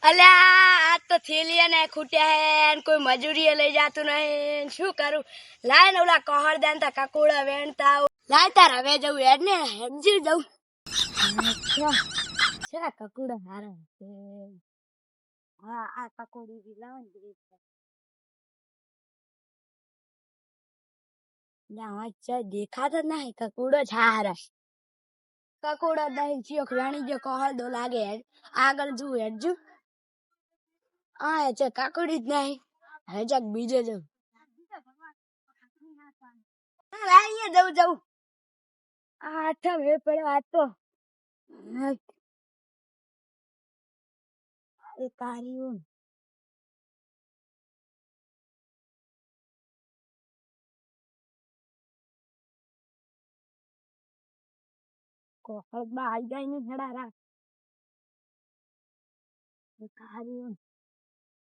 અલ્યા આ તો થેલીએ ને ખૂટ્યા હે કોઈ મજૂરીએ લઈ જાતું નહીં શું કરું લાય ને ઓલા કહર દાન તા કકોડા વેણતા લાય તાર હવે જવું હેડ ને હેમજી જવું છે કકોડા હારા છે હા આ કકોડી લાવ ને ના અચ્છા દેખાતો નહીં કકોડો જ હારા કકોડા દહીં ચિયોક વેણી જો કહર દો લાગે આગળ જુ હેડ જુ આ છે કાકડી જ નહીં હવે જાક બીજે જવું અહીંયા જવું આઠમ હે પડ્યો આ તો એ કાર્યું કોહળ બા આઈ ગઈ ને જડા રાખ એ કાર્યું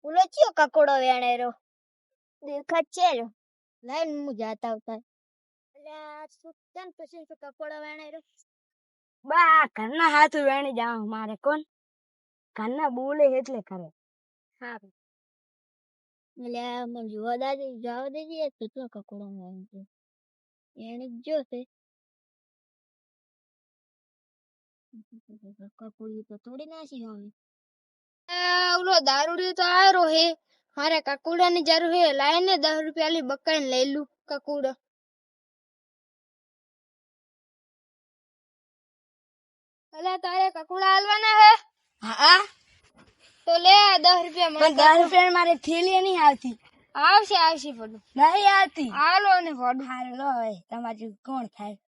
ઓલો ચિયો કકોડો વેણેરો દેખાત છે લાઈન હું જાતા આવતા એટલે સુતન પછી તો કકોડો વેણેરો બા ઘરના હાથ વેણી જાવ મારે કોણ ઘરના બોલે એટલે કરે સારું એટલે મને જોવા દાદે જાવ દેજે કેટલો કકોડો વેણતો એને જો છે કકોડી તો તોડી નાખી હવે ઓલો દારૂડિયો તો આયો હે મારે કકોડા ની જરૂર હે લાઈને 10 રૂપિયા લી બકાઈને લઈ લઉં કકોડો અલે તારે કકોડા આલવાના હે હા તો લે 10 રૂપિયા પણ 10 રૂપિયા મારે થેલી નહીં આવતી આવશે પડું નહીં આવતી હાલો ને પડું હાલો હવે તમારું કોણ થાય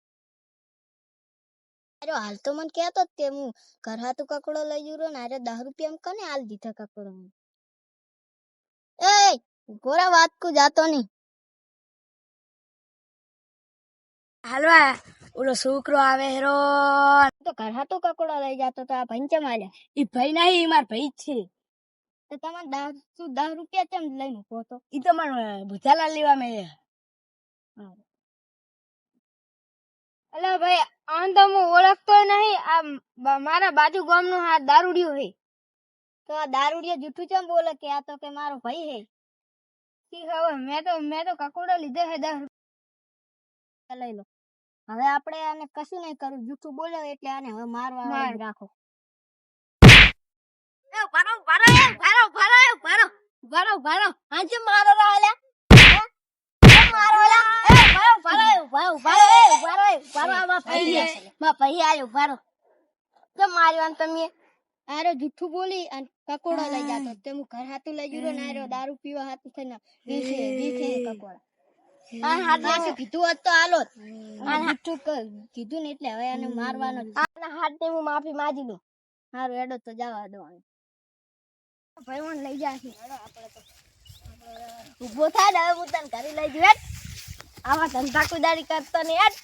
અરે હાલ તો મને કહેતો જ કે હું ઘર હાથું કકોડો લઈ જુરો ને અરે 10 રૂપિયા કને હાલ દીધા કકોડો એ ગોરા વાત કો જાતો નહીં હાલવા ઓલો છોકરો આવે હેરો તો ઘર હાથું કકોડો લઈ જાતો તો આ ભાઈ ચમ આલ્યા ઈ ભાઈ નહીં માર ભાઈ જ છે તો તમારે 10 રૂપિયા ચમ લઈને ઉભો તો ઈ તો મારે ભૂતાલા લેવા મેં અલે ભાઈ આન તો હું ઓળખતો નહીં આ મારા બાજુ ગામનો આ દારૂડિયો હે તો આ દારૂડિયો જૂઠું ચમ બોલે કે આ તો કે મારો ભાઈ હે ઠીક હવે મેં તો કકોડો લીધો હે 10 રૂપિયા લઈ લો હવે આપણે આને કશું નહીં કરું જૂઠું બોલે એટલે આને હવે મારવા રાખો ભારો આજે મારો રાલ્યા જૂઠું બોલી અને કકોડો લઈ જાતો તે હું ઘર હાથું લઈ જuro ને દારૂ પીવા હાથું થઈને કકોડા કીધું હોત તો હાલો કીધું ને એટલે હવે એને મારવાનો હાથ ને હું માફી માંગી દઉં સારું એડો તો જવા દો ભાઈ મને લઈ જાય ઉભો થાય ને હવે હું તને ઘરે લઈ જઉં આવા ધંધા કુદારી કરતો ને યાર